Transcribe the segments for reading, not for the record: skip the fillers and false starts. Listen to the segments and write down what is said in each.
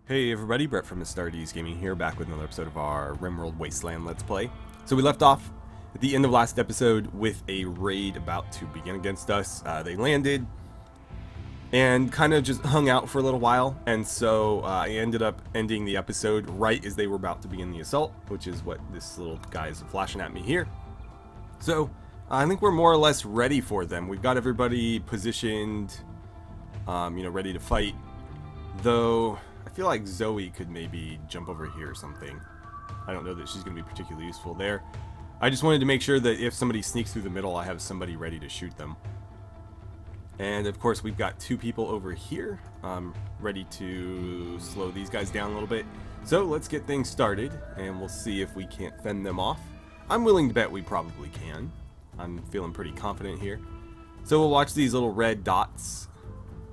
Hey everybody, Brett from AstartesGaming here, back with another episode of our RimWorld Wasteland Let's Play. So we left off at the end of last episode with a raid about to begin against us. They landed and kind of just hung out for a little while, and so I ended up ending the episode right as they were about to begin the assault, which is what this little guy is flashing at me here. So I think we're more or less ready for them. We've got everybody positioned, ready to fight, though I feel like Zoe could maybe jump over here or something. I don't know that she's going to be particularly useful there. I just wanted to make sure that if somebody sneaks through the middle, I have somebody ready to shoot them. And of course, we've got two people over here, ready to slow these guys down a little bit. So let's get things started, and we'll see if we can't fend them off. I'm willing to bet we probably can. I'm feeling pretty confident here. So we'll watch these little red dots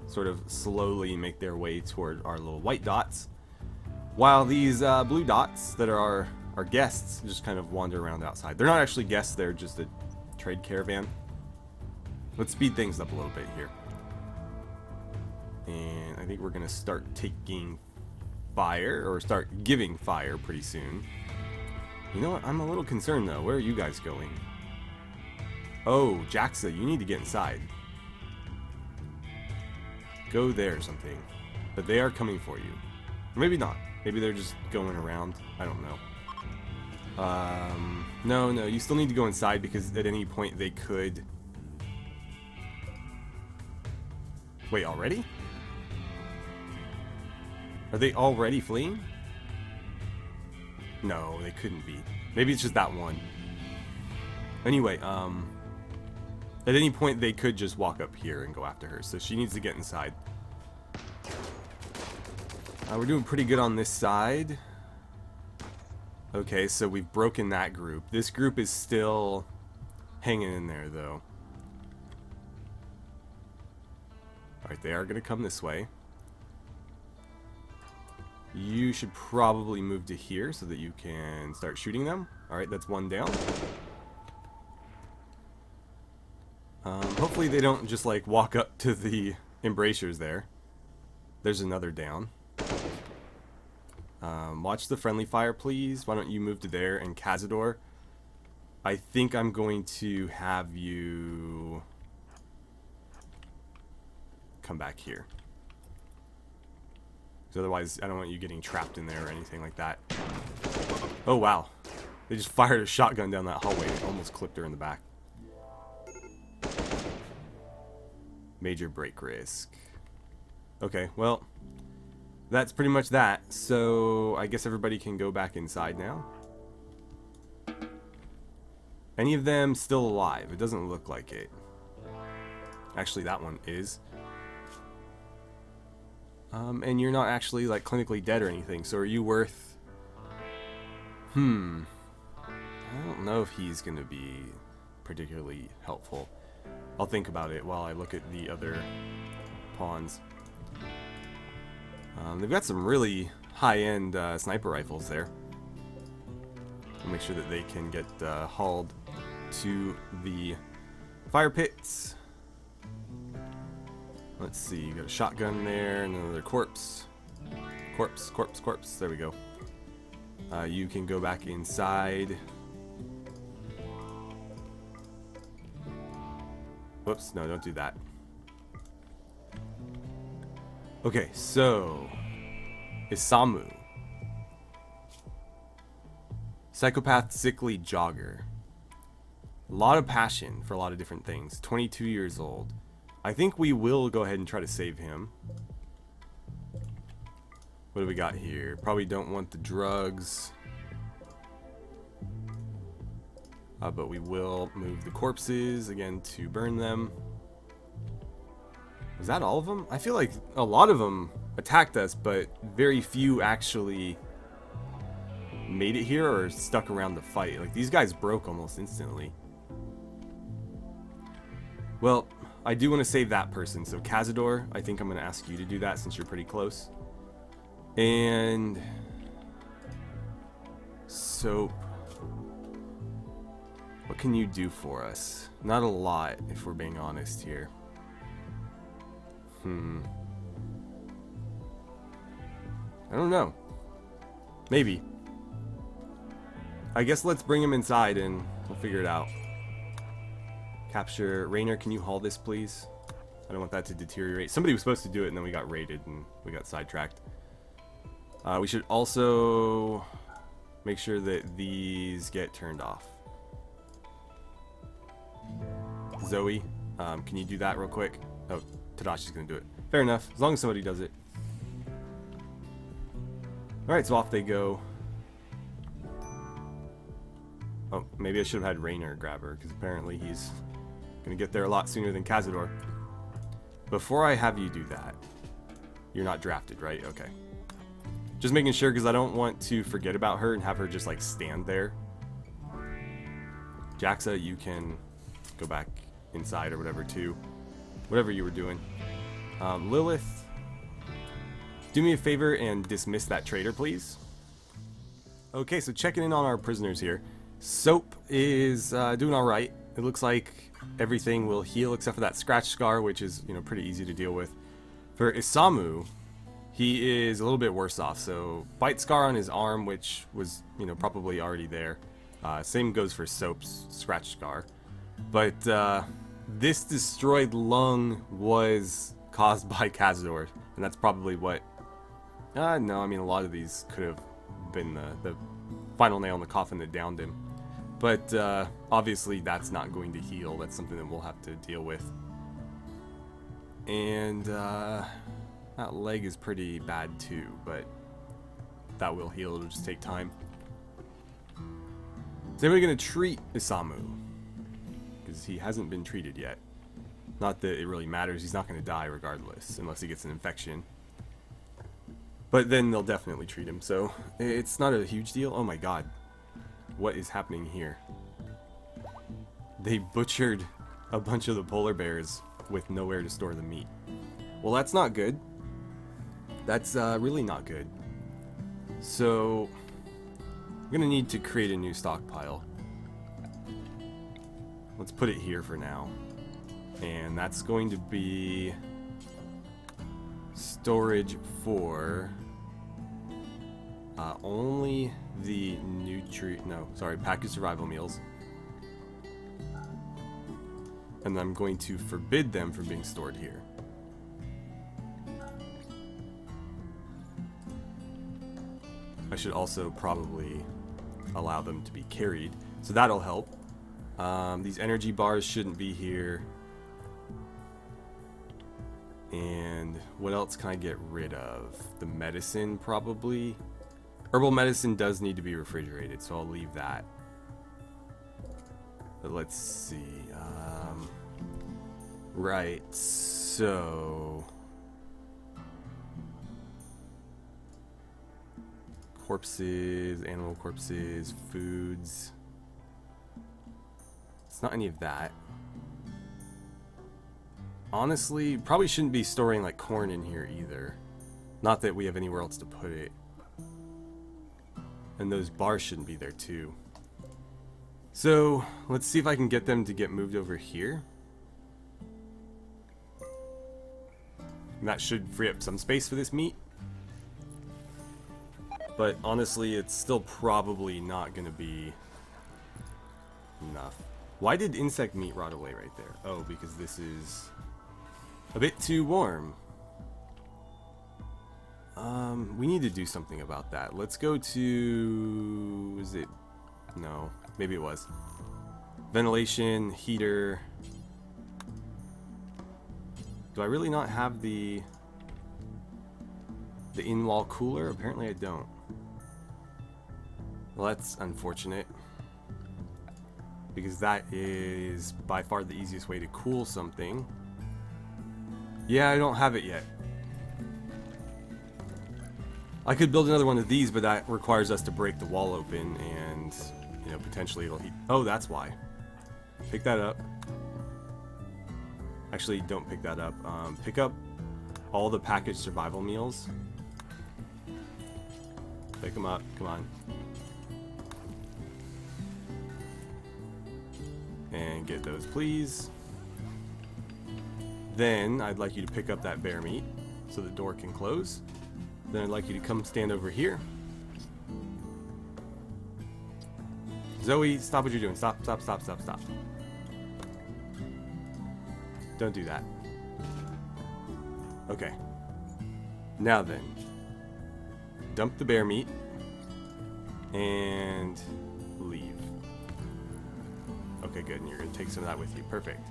sort of slowly make their way toward our little white dots, while these blue dots that are our guests just kind of wander around outside. They're not actually guests, they're just a trade caravan. Let's speed things up a little bit here. And I think we're going to start taking fire, or start giving fire pretty soon. You know what? I'm a little concerned though. Where are you guys going? Oh, Jaxa, you need to get inside. Go there or something. But they are coming for you. Or maybe not. Maybe they're just going around. I don't know. No, you still need to go inside because at any point they could... Wait, already? Are they already fleeing? No, they couldn't be. Maybe it's just that one. Anyway, at any point they could just walk up here and go after her, so she needs to get inside. We're doing pretty good on this side. Okay, so we've broken that group. This group is still hanging in there though. Alright, they are going to come this way. You should probably move to here so that you can start shooting them. Alright, that's one down. Hopefully they don't just like walk up to the embrasures there. There's another down. Watch the friendly fire, please. Why don't you move to there? And Cazador, I think I'm going to have you come back here. Because otherwise, I don't want you getting trapped in there or anything like that. Oh, wow. They just fired a shotgun down that hallway and almost clipped her in the back. Major break risk. Okay, well, that's pretty much that. So I guess everybody can go back inside now. Any of them still alive? It doesn't look like it. Actually, that one is. And you're not actually like clinically dead or anything, so are you worth... I don't know if he's gonna be particularly helpful. I'll think about it while I look at the other pawns. They've got some really high-end sniper rifles there. I'll make sure that they can get hauled to the fire pits. Let's see, you got a shotgun there, and another corpse. Corpse. There we go. You can go back inside. Whoops, no, don't do that. Okay, so Isamu. Psychopath, sickly jogger. A lot of passion for a lot of different things. 22 years old. I think we will go ahead and try to save him. What do we got here? Probably don't want the drugs. But we will move the corpses again to burn them. Was that all of them? I feel like a lot of them attacked us, but very few actually made it here or stuck around the fight. Like, these guys broke almost instantly. Well, I do want to save that person, so Cazador, I think I'm going to ask you to do that since you're pretty close. And... Soap. What can you do for us? Not a lot, if we're being honest here. I don't know. Maybe. I guess let's bring him inside and we'll figure it out. Capture. Rainer, can you haul this, please? I don't want that to deteriorate. Somebody was supposed to do it and then we got raided and we got sidetracked. We should also make sure that these get turned off. Zoe, can you do that real quick? Oh, Tadashi's gonna do it. Fair enough, as long as somebody does it. Alright, so off they go. Oh, maybe I should have had Rainer grab her, because apparently he's gonna get there a lot sooner than Cazador. Before I have you do that, you're not drafted, right? Okay. Just making sure, because I don't want to forget about her and have her just like stand there. Jaxa, you can go back inside or whatever too. Whatever you were doing. Lilith, do me a favor and dismiss that traitor, please. Okay, so checking in on our prisoners here. Soap is doing alright. It looks like everything will heal except for that scratch scar, which is, you know, pretty easy to deal with. For Isamu, he is a little bit worse off. So bite scar on his arm, which was, you know, probably already there. Same goes for Soap's scratch scar. But this destroyed lung was caused by Cazador, and that's probably what... no, I mean, a lot of these could have been the final nail in the coffin that downed him. But obviously that's not going to heal. That's something that we'll have to deal with. And that leg is pretty bad too, but that will heal. It'll just take time. Is anybody going to treat Isamu? Because he hasn't been treated yet. Not that it really matters. He's not going to die regardless, unless he gets an infection. But then they'll definitely treat him, so it's not a huge deal. Oh my god. What is happening here? They butchered a bunch of the polar bears with nowhere to store the meat. Well, that's not good. That's really not good. So I'm gonna need to create a new stockpile. Let's put it here for now. And that's going to be storage for only the packaged survival meals. And I'm going to forbid them from being stored here. I should also probably allow them to be carried, so that'll help. These energy bars shouldn't be here. And what else can I get rid of? The medicine, probably. Herbal medicine does need to be refrigerated, so I'll leave that. But let's see. Right, so... corpses, animal corpses, foods. It's not any of that. Honestly, probably shouldn't be storing like corn in here either. Not that we have anywhere else to put it. And those bars shouldn't be there too. So let's see if I can get them to get moved over here. And that should free up some space for this meat. But honestly, it's still probably not going to be enough. Why did insect meat rot away right there? Oh, because this is a bit too warm. We need to do something about that. Let's go to... is it... no, maybe it was. Ventilation, heater. Do I really not have the in-wall cooler? Apparently I don't. Well, that's unfortunate. Because that is by far the easiest way to cool something. Yeah, I don't have it yet. I could build another one of these, but that requires us to break the wall open and, you know, potentially it'll heat. Oh, that's why. Pick that up. Actually, don't pick that up. Pick up all the packaged survival meals. Pick them up. Come on. And get those, please. Then, I'd like you to pick up that bear meat so the door can close. Then I'd like you to come stand over here. Zoe, stop what you're doing. Stop, stop, stop, stop, stop. Don't do that. Okay. Now then. Dump the bear meat. And leave. Okay, good. And you're going to take some of that with you. Perfect.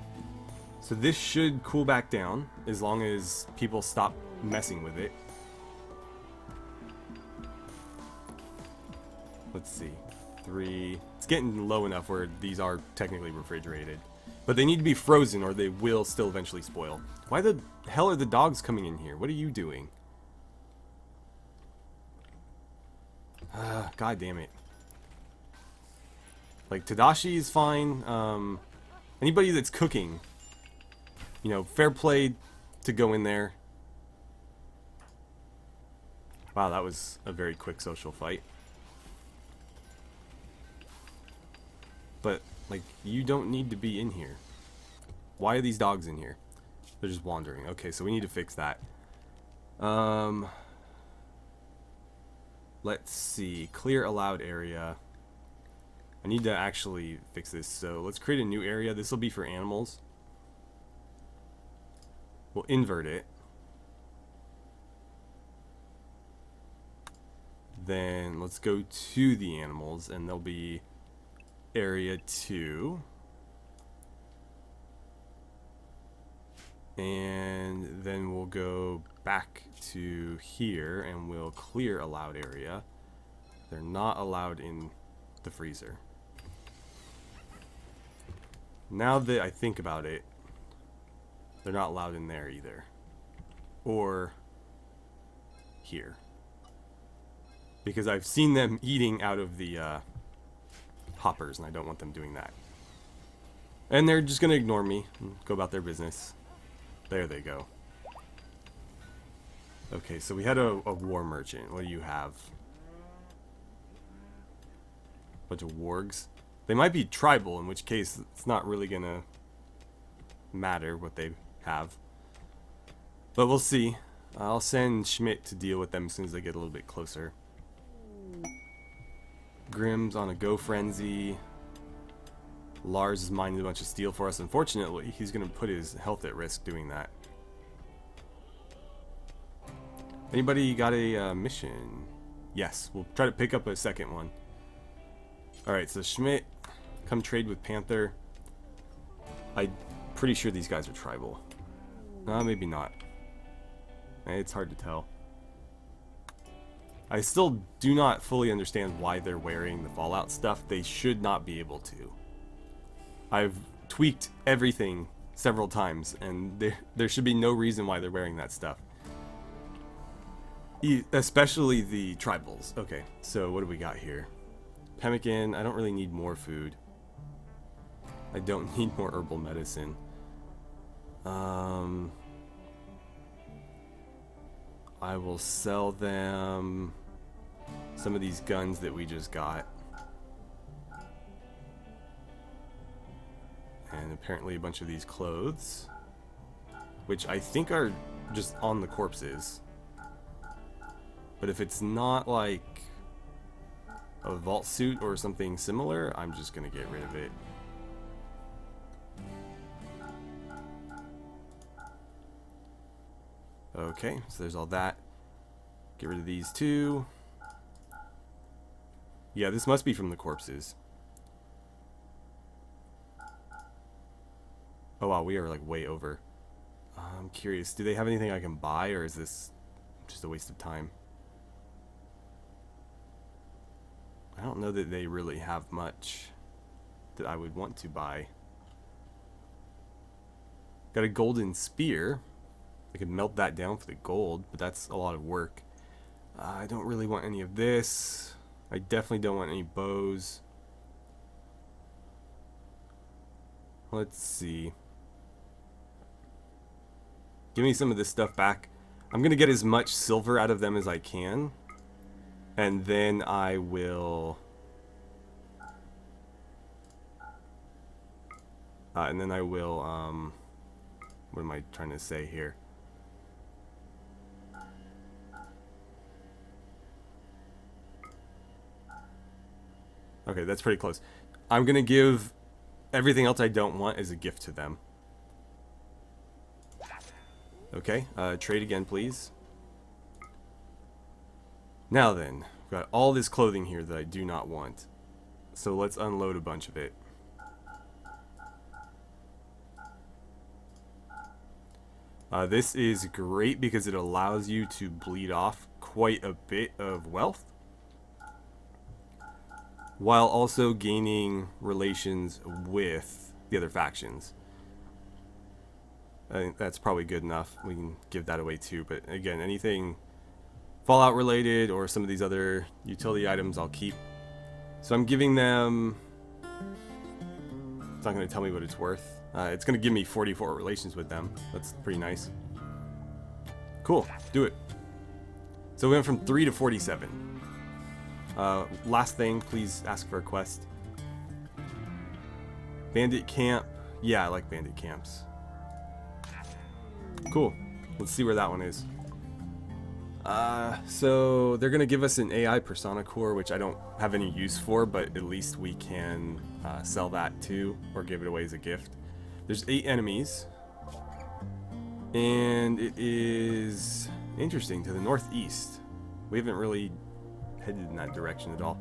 So this should cool back down as long as people stop messing with it. Let's see. 3. It's getting low enough where these are technically refrigerated. But they need to be frozen or they will still eventually spoil. Why the hell are the dogs coming in here? What are you doing? God damn it. Like, Tadashi is fine. Anybody that's cooking, you know, fair play to go in there. Wow, that was a very quick social fight. But, like, you don't need to be in here. Why are these dogs in here? They're just wandering. Okay, so we need to fix that. Let's see. Clear allowed area. I need to actually fix this. So let's create a new area. This will be for animals. We'll invert it. Then let's go to the animals and there'll be area 2. And then we'll go back to here and we'll clear allowed area. They're not allowed in the freezer. Now that I think about it, they're not allowed in there either. Or here. Because I've seen them eating out of the hoppers and I don't want them doing that. And they're just going to ignore me and go about their business. There they go. Okay, so we had a war merchant. What do you have? Bunch of wargs. They might be tribal, in which case it's not really gonna matter what they have. But we'll see. I'll send Schmidt to deal with them as soon as they get a little bit closer. Grimm's on a go frenzy. Lars is mining a bunch of steel for us. Unfortunately, he's going to put his health at risk doing that. Anybody got a mission? Yes, we'll try to pick up a second one. Alright, so Schmidt, come trade with Panther. I'm pretty sure these guys are tribal. No, maybe not. It's hard to tell. I still do not fully understand why they're wearing the Fallout stuff. They should not be able to. I've tweaked everything several times, and there should be no reason why they're wearing that stuff. Especially the tribals. Okay, so what do we got here? Pemmican. I don't really need more food. I don't need more herbal medicine. I will sell them some of these guns that we just got. And apparently a bunch of these clothes, which I think are just on the corpses. But if it's not like a vault suit or something similar, I'm just gonna get rid of it. Okay, so there's all that. Get rid of these two. Yeah, this must be from the corpses. Oh wow, we are like way over. I'm curious, do they have anything I can buy, or is this just a waste of time? I don't know that they really have much that I would want to buy. Got a golden spear. I could melt that down for the gold, but that's a lot of work. I don't really want any of this. I definitely don't want any bows. Let's see. Give me some of this stuff back. I'm going to get as much silver out of them as I can. And then I will... what am I trying to say here? Okay, that's pretty close. I'm gonna give everything else I don't want as a gift to them. Okay, trade again, please. Now then, I've got all this clothing here that I do not want. So let's unload a bunch of it. This is great because it allows you to bleed off quite a bit of wealth, while also gaining relations with the other factions. I think that's probably good enough. We can give that away too, but again, anything Fallout related or some of these other utility items I'll keep. So I'm giving them... It's not going to tell me what it's worth. It's going to give me 44 relations with them. That's pretty nice. Cool, do it. So we went from 3 to 47. Last thing, please ask for a quest. Bandit camp. Yeah, I like bandit camps. Cool. Let's see where that one is. So they're gonna give us an AI persona core, which I don't have any use for, but at least we can sell that too, or give it away as a gift. There's 8 enemies, and it is interesting to the northeast. We haven't really headed in that direction at all.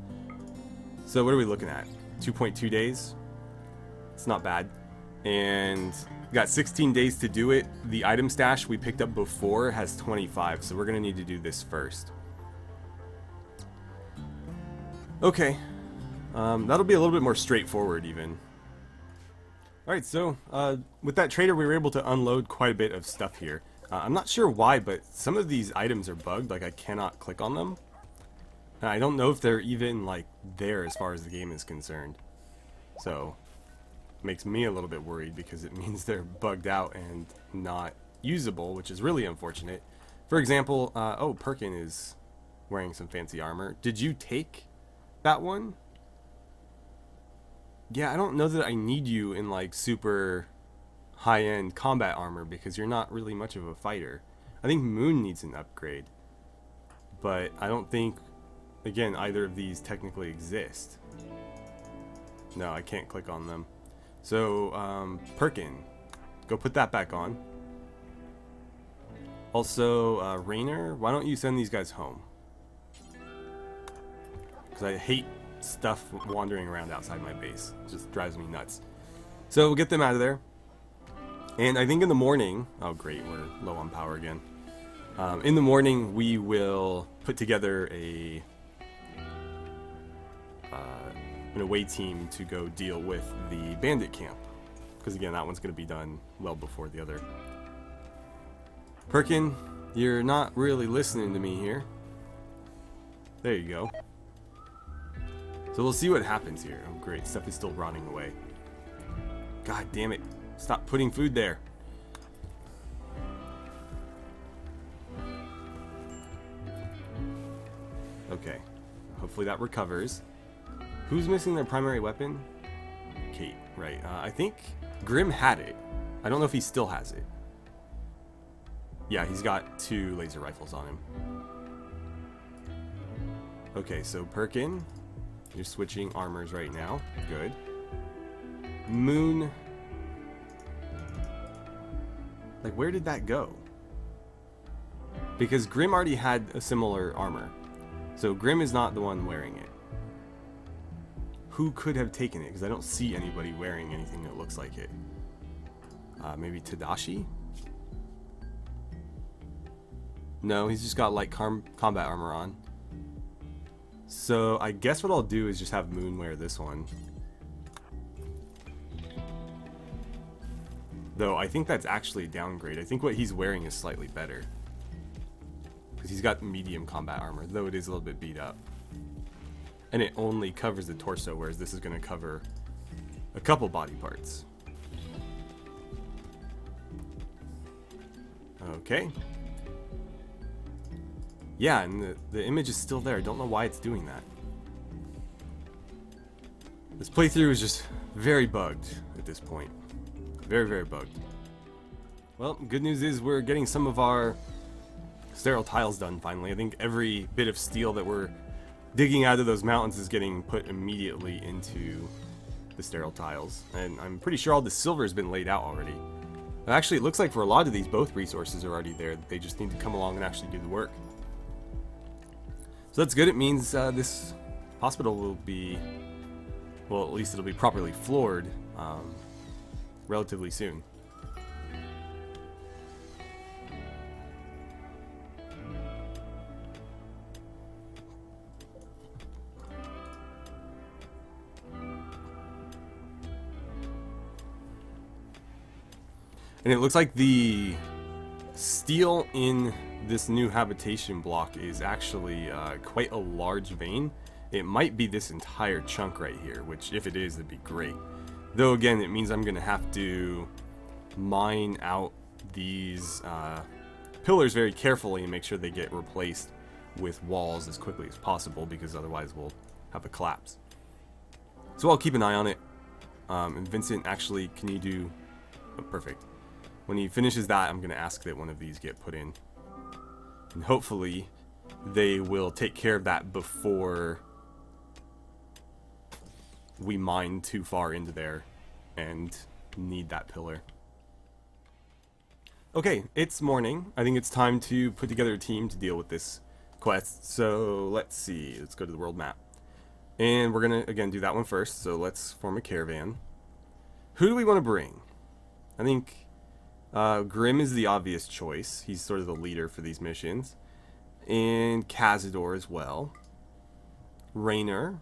So what are we looking at? 2.2 days. It's not bad, and we got 16 days to do it. The item stash we picked up before has 25, so we're gonna need to do this first. Okay, that'll be a little bit more straightforward even. Alright, so with that trader we were able to unload quite a bit of stuff here. I'm not sure why, but some of these items are bugged, like I cannot click on them. And I don't know if they're even like there as far as the game is concerned. So makes me a little bit worried because it means they're bugged out and not usable, which is really unfortunate. For example, oh, Perkin is wearing some fancy armor. Did you take that one? Yeah, I don't know that I need you in like super high-end combat armor because you're not really much of a fighter. I think Moon needs an upgrade, but I don't think, again, either of these technically exist. No, I can't click on them. So, Perkin, go put that back on. Also, Rainer, why don't you send these guys home? Because I hate stuff wandering around outside my base. It just drives me nuts. So, we'll get them out of there. And I think in the morning... Oh, great, we're low on power again. In the morning, we will put together an away team to go deal with the bandit camp, because again that one's going to be done well before the other. Perkin, you're not really listening to me here. There you go. So we'll see what happens here. Oh great, stuff is still rotting away. God damn it, stop putting food there. Okay, hopefully that recovers. Who's missing their primary weapon? Kate, right. I think Grim had it. I don't know if he still has it. Yeah, he's got 2 laser rifles on him. Okay, so Perkin, you're switching armors right now. Good. Moon. Like, where did that go? Because Grim already had a similar armor. So Grim is not the one wearing it. Who could have taken it? Because I don't see anybody wearing anything that looks like it. Maybe Tadashi? No, he's just got light combat armor on. So I guess what I'll do is just have Moon wear this one. Though I think that's actually a downgrade. I think what he's wearing is slightly better. Because he's got medium combat armor, though it is a little bit beat up. And it only covers the torso, whereas this is going to cover a couple body parts. Okay. Yeah, and the image is still there. I don't know why it's doing that. This playthrough is just very bugged at this point. Very, very bugged. Well, good news is we're getting some of our sterile tiles done finally. I think every bit of steel that we're digging out of those mountains is getting put immediately into the sterile tiles. And I'm pretty sure all the silver has been laid out already. Actually, it looks like for a lot of these, both resources are already there. They just need to come along and actually do the work. So that's good. It means this hospital will be, well, at least it'll be properly floored relatively soon. And it looks like the steel in this new habitation block is actually quite a large vein. It might be this entire chunk right here, which if it is, it'd be great. Though again, it means I'm gonna have to mine out these pillars very carefully and make sure they get replaced with walls as quickly as possible, because otherwise we'll have a collapse. So I'll keep an eye on it. And Vincent, actually, can you do... Oh, perfect. When he finishes that, I'm going to ask that one of these get put in. And hopefully, they will take care of that before we mine too far into there and need that pillar. Okay, it's morning. I think it's time to put together a team to deal with this quest. So, let's see. Let's go to the world map. And we're going to, again, do that one first. So, let's form a caravan. Who do we want to bring? I think... Grim is the obvious choice. He's sort of the leader for these missions. And Cazador as well. Raynor.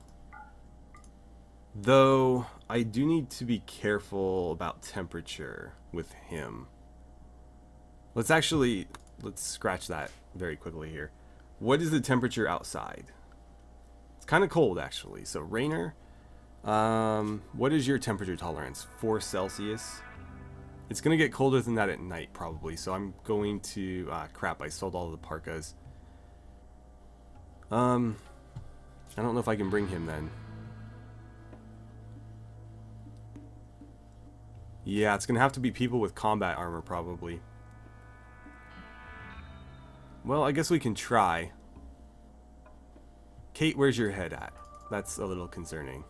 Though, I do need to be careful about temperature with him. Let's scratch that very quickly here. What is the temperature outside? It's kind of cold, actually. So, Raynor, what is your temperature tolerance? 4 Celsius? It's going to get colder than that at night, probably. So I'm going to... crap, I sold all the parkas. I don't know if I can bring him then. Yeah, it's going to have to be people with combat armor, probably. Well, I guess we can try. Kate, where's your head at? That's a little concerning.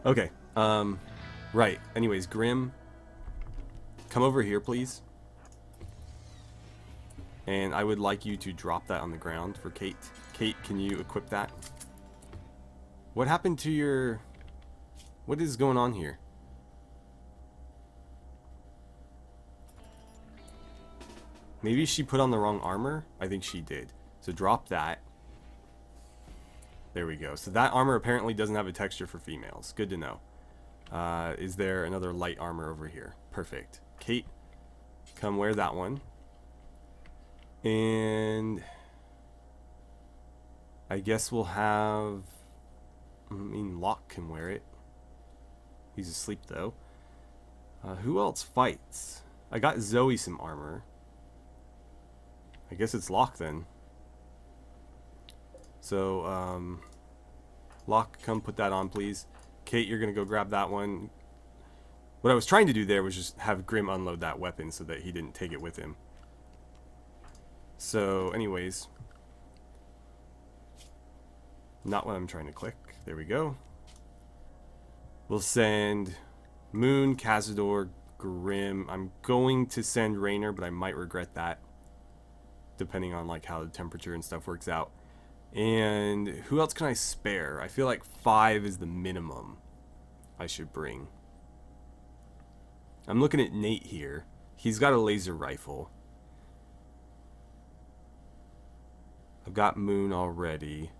Okay. Right. Anyways, Grim... Come over here, please. And I would like you to drop that on the ground for Kate. Kate, can you equip that? What happened to your... What is going on here? Maybe she put on the wrong armor? I think she did. So drop that. There we go. So that armor apparently doesn't have a texture for females. Good to know. Is there another light armor over here? Perfect. Kate, come wear that one. And I guess we'll have... I mean, Locke can wear it. He's asleep, though. Who else fights? I got Zoe some armor. I guess it's Locke, then. So, Locke, come put that on, please. Kate, you're going to go grab that one. What I was trying to do there was just have Grim unload that weapon so that he didn't take it with him. So, anyways. Not what I'm trying to click. There we go. We'll send Moon, Cazador, Grim. I'm going to send Raynor, but I might regret that. Depending on like how the temperature and stuff works out. And who else can I spare? I feel like 5 is the minimum I should bring. I'm looking at Nate here. He's got a laser rifle. I've got Moon already.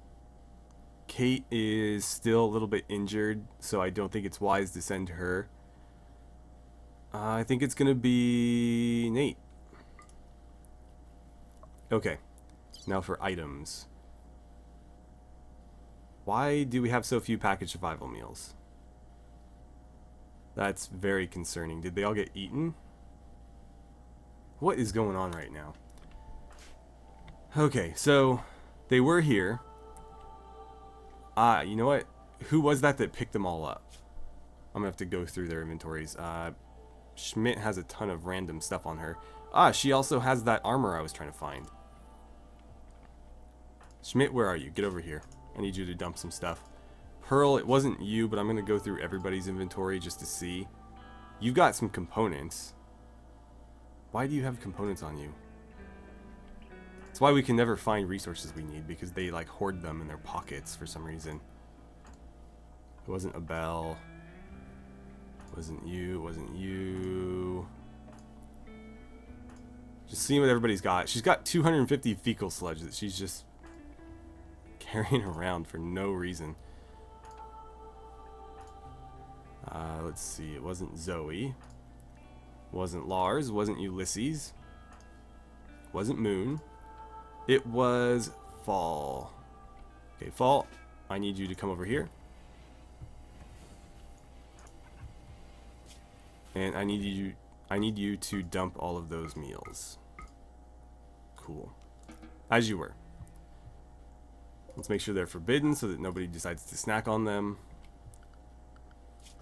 Kate is still a little bit injured, so I don't think it's wise to send her. I think it's going to be Nate. Okay. Now for items. Why do we have so few packaged survival meals? That's very concerning. Did they all get eaten? What is going on right now? Okay, so they were here. You know what? Who was that picked them all up? I'm gonna have to go through their inventories. Schmidt has a ton of random stuff on her. She also has that armor I was trying to find. Schmidt, where are you? Get over here. I need you to dump some stuff. Pearl, it wasn't you, but I'm going to go through everybody's inventory just to see. You've got some components. Why do you have components on you? That's why we can never find resources we need, because they like hoard them in their pockets for some reason. It wasn't a bell. It wasn't you. It wasn't you. Just seeing what everybody's got. She's got 250 fecal sludge that she's just carrying around for no reason. Let's see. It wasn't Zoe. It wasn't Lars. It wasn't Ulysses. It wasn't Moon. It was Fall. Okay, Fall, I need you to come over here. And I need you to dump all of those meals. Cool. As you were. Let's make sure they're forbidden so that nobody decides to snack on them.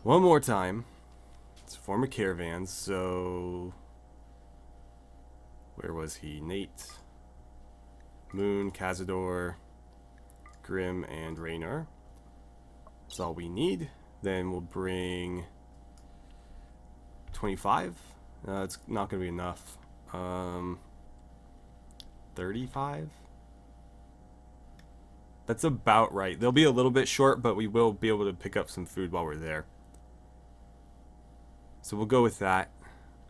One more time. Let's form a caravan. So where was he? Nate, Moon, Cazador, Grim, and Raynor. That's all we need. Then we'll bring 25. It's not going to be enough. 35. That's about right. They'll be a little bit short, but we will be able to pick up some food while we're there. So we'll go with that.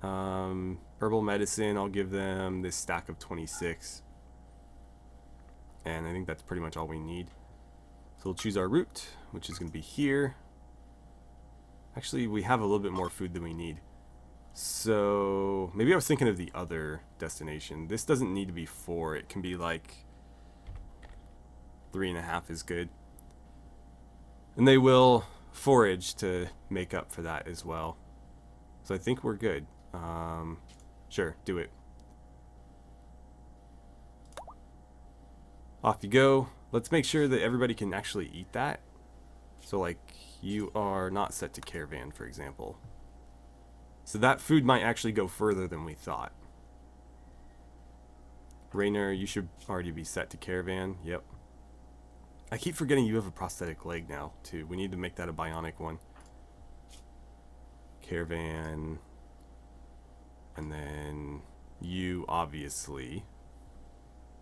Herbal medicine, I'll give them this stack of 26. And I think that's pretty much all we need. So we'll choose our route, which is going to be here. Actually, we have a little bit more food than we need. So maybe I was thinking of the other destination. This doesn't need to be 4. It can be like 3.5 is good. And they will forage to make up for that as well. So I think we're good. Sure, do it. Off you go. Let's make sure that everybody can actually eat that. So like you are not set to caravan, for example. So that food might actually go further than we thought. Raynor, you should already be set to caravan. Yep. I keep forgetting you have a prosthetic leg now, too. We need to make that a bionic one. Caravan. And then you, obviously.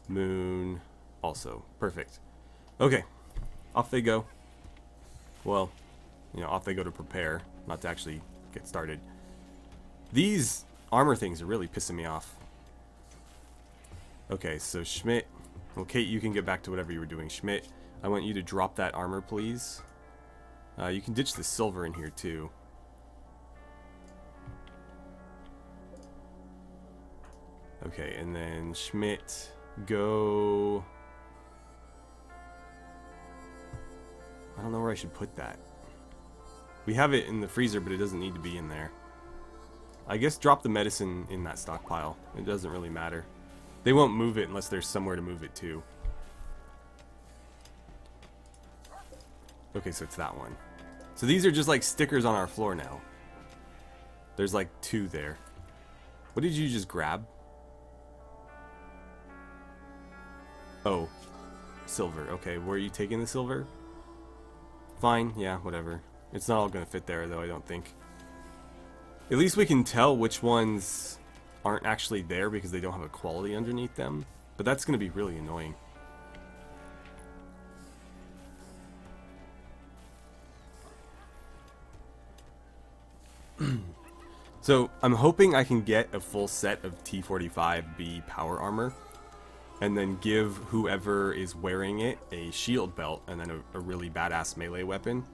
Moon, also. Perfect. Okay. Off they go. Well, you know, off they go to prepare, not to actually get started. These armor things are really pissing me off. Okay, so Schmidt. Well, Kate, you can get back to whatever you were doing. Schmidt, I want you to drop that armor, please. You can ditch the silver in here, too. Okay, and then Schmidt, go... I don't know where I should put that. We have it in the freezer, but it doesn't need to be in there. I guess drop the medicine in that stockpile. It doesn't really matter. They won't move it unless there's somewhere to move it to. Okay, so it's that one. So these are just like stickers on our floor now. There's like 2 there. What did you just grab? Oh, silver. Okay, where are you taking the silver? Fine, yeah, whatever. It's not all gonna fit there though, I don't think. At least we can tell which ones aren't actually there because they don't have a quality underneath them. But that's gonna be really annoying. So I'm hoping I can get a full set of T45B power armor and then give whoever is wearing it a shield belt and then a really badass melee weapon.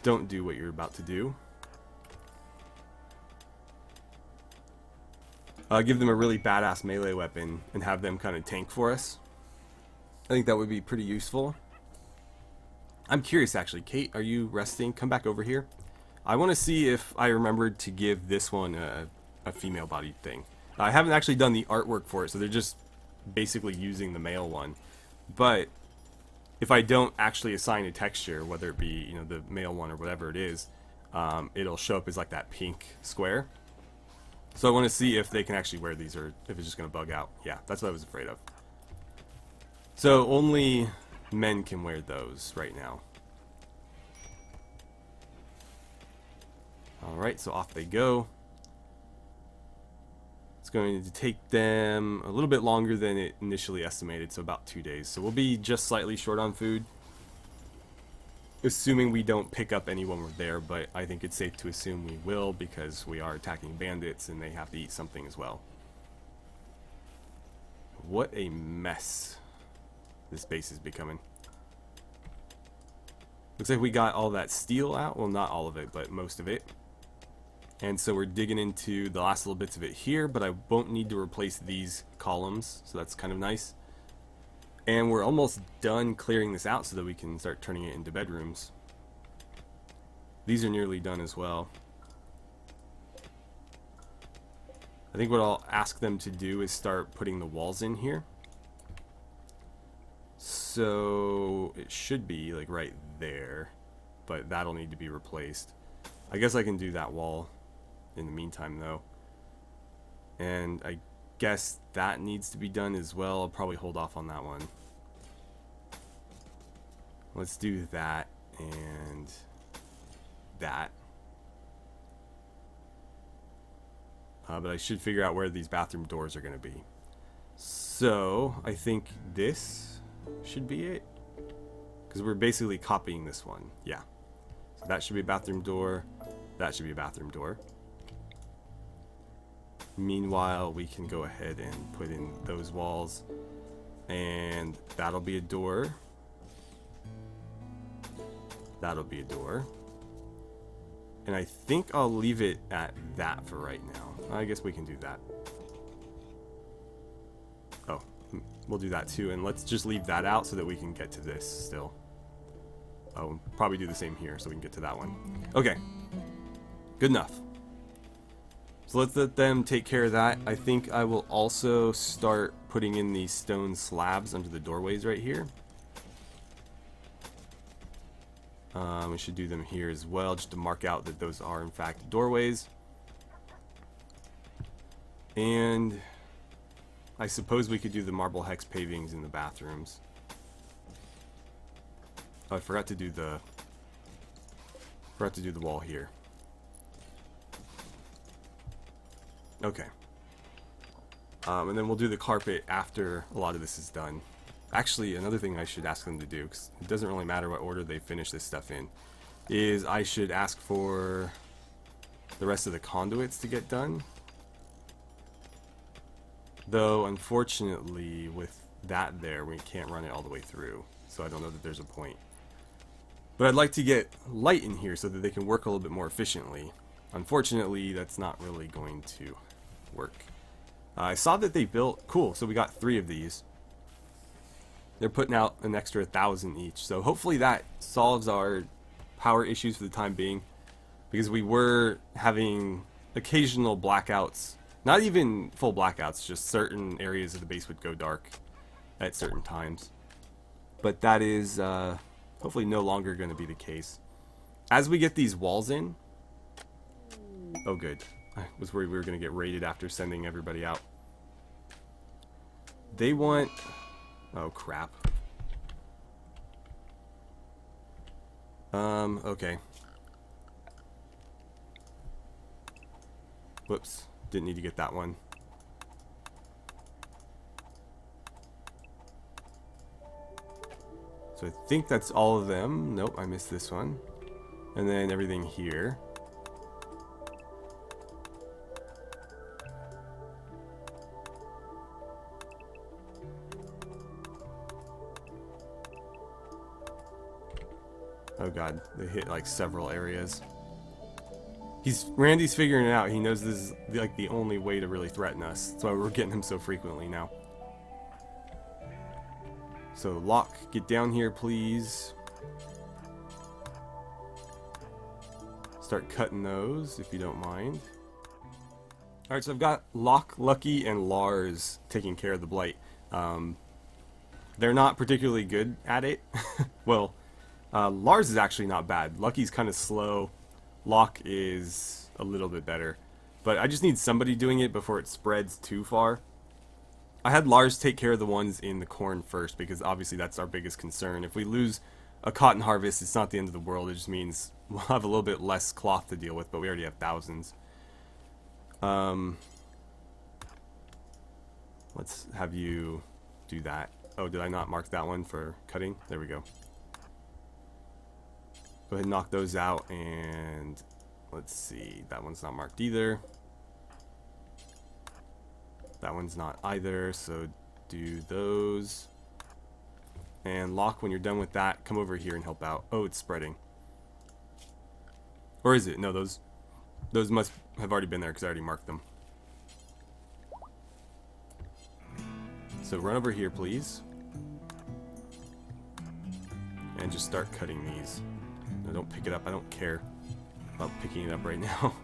Don't do what you're about to do. Give them a really badass melee weapon and have them kind of tank for us. I think that would be pretty useful. I'm curious actually. Kate, are you resting? Come back over here. I want to see if I remembered to give this one a female bodied thing. I haven't actually done the artwork for it, so they're just basically using the male one. But if I don't actually assign a texture, whether it be, you know, the male one or whatever it is, it'll show up as like that pink square. So I want to see if they can actually wear these or if it's just going to bug out. Yeah, that's what I was afraid of. So only men can wear those right now. Alright, so off they go. It's going to take them a little bit longer than it initially estimated, so about 2 days. So we'll be just slightly short on food, assuming we don't pick up anyone we're there, but I think it's safe to assume we will because we are attacking bandits and they have to eat something as well. What a mess this base is becoming. Looks like we got all that steel out. Well, not all of it, but most of it. And so we're digging into the last little bits of it here, but I won't need to replace these columns, so that's kind of nice. And we're almost done clearing this out so that we can start turning it into bedrooms. These are nearly done as well. I think what I'll ask them to do is start putting the walls in here. So it should be like right there, but that'll need to be replaced. I guess I can do that wall in the meantime though. And I guess that needs to be done as well. I'll probably hold off on that one. Let's do that and that. But I should figure out where these bathroom doors are going to be. So I think this should be it, because we're basically copying this one. Yeah. So that should be a bathroom door. That should be a bathroom door. Meanwhile, we can go ahead and put in those walls, and that'll be a door. That'll be a door. And I think I'll leave it at that for right now. I guess we can do that. Oh, we'll do that too. And let's just leave that out so that we can get to this still. Oh, probably do the same here so we can get to that one. Okay. Good enough. So let's let them take care of that. I think I will also start putting in these stone slabs under the doorways right here. We should do them here as well, just to mark out that those are in fact doorways. And I suppose we could do the marble hex pavings in the bathrooms. Oh, I forgot to do the wall here. Okay. And then we'll do the carpet after a lot of this is done. Actually, another thing I should ask them to do, because it doesn't really matter what order they finish this stuff in, is I should ask for the rest of the conduits to get done. Though, unfortunately, with that there, we can't run it all the way through. So I don't know that there's a point. But I'd like to get light in here so that they can work a little bit more efficiently. Unfortunately, that's not really going to work. I saw that they built... Cool, so we got 3 of these. They're putting out an extra 1,000 each. So hopefully that solves our power issues for the time being. Because we were having occasional blackouts. Not even full blackouts, just certain areas of the base would go dark at certain times. But that is hopefully no longer going to be the case. As we get these walls in... Oh good. I was worried we were going to get raided after sending everybody out. They want... Oh crap. Okay. Whoops. Didn't need to get that one. So I think that's all of them. Nope, I missed this one. And then everything here. Oh god, they hit like several areas. Randy's figuring it out. He knows this is like the only way to really threaten us. That's why we're getting him so frequently now. So Locke, get down here please. Start cutting those if you don't mind. Alright, so I've got Locke, Lucky, and Lars taking care of the blight. They're not particularly good at it. Well, Lars is actually not bad. Lucky's kind of slow. Locke is a little bit better. But I just need somebody doing it before it spreads too far. I had Lars take care of the ones in the corn first, because obviously that's our biggest concern. If we lose a cotton harvest, it's not the end of the world. It just means we'll have a little bit less cloth to deal with, but we already have thousands. Let's have you do that. Oh, did I not mark that one for cutting? There we go. Go ahead and knock those out, and let's see. That one's not marked either. That one's not either, so do those. And Locke, when you're done with that, come over here and help out. Oh, it's spreading. Or is it? No, those must have already been there because I already marked them. So run over here, please. And just start cutting these. No, don't pick it up. I don't care about picking it up right now.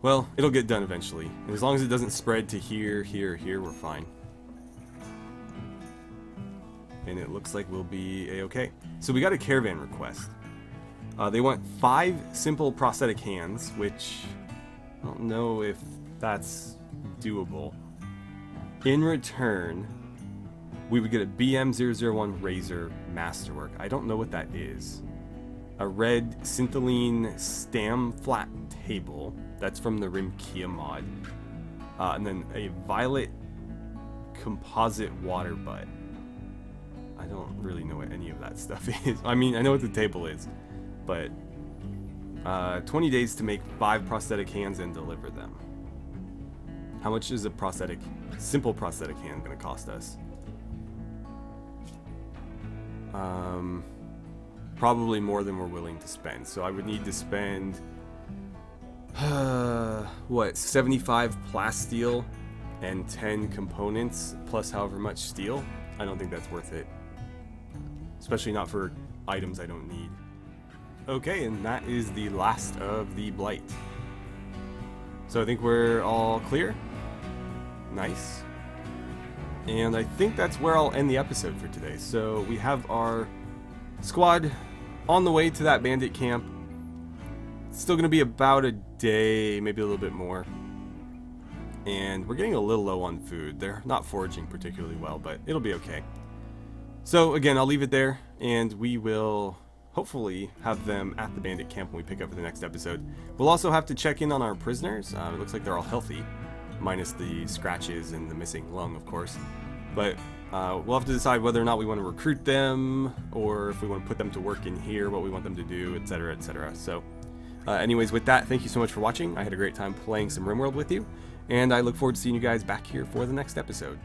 Well, it'll get done eventually. And as long as it doesn't spread to here, here, here, we're fine. And it looks like we'll be a-okay. So we got a caravan request. They want 5 simple prosthetic hands, which I don't know if that's doable. In return, we would get a BM001 Razor Masterwork. I don't know what that is. A red Syntholine Stam Flat Table. That's from the RimKia mod. And then a violet composite water butt. I don't really know what any of that stuff is. I mean, I know what the table is, but 20 days to make 5 prosthetic hands and deliver them. How much is a simple prosthetic hand going to cost us? Probably more than we're willing to spend. So I would need to spend, what, 75 plasteel and 10 components plus however much steel? I don't think that's worth it. Especially not for items I don't need. Okay, and that is the last of the blight. So I think we're all clear. Nice. And I think that's where I'll end the episode for today. So we have our squad on the way to that bandit camp. It's still going to be about a day, maybe a little bit more. And we're getting a little low on food. They're not foraging particularly well, but it'll be okay. So again, I'll leave it there, and we will hopefully have them at the bandit camp when we pick up for the next episode. We'll also have to check in on our prisoners. It looks like they're all healthy, minus the scratches and the missing lung, of course. But we'll have to decide whether or not we want to recruit them, or if we want to put them to work in here, what we want them to do, etc., etc. So anyways, with that, thank you so much for watching. I had a great time playing some RimWorld with you, and I look forward to seeing you guys back here for the next episode.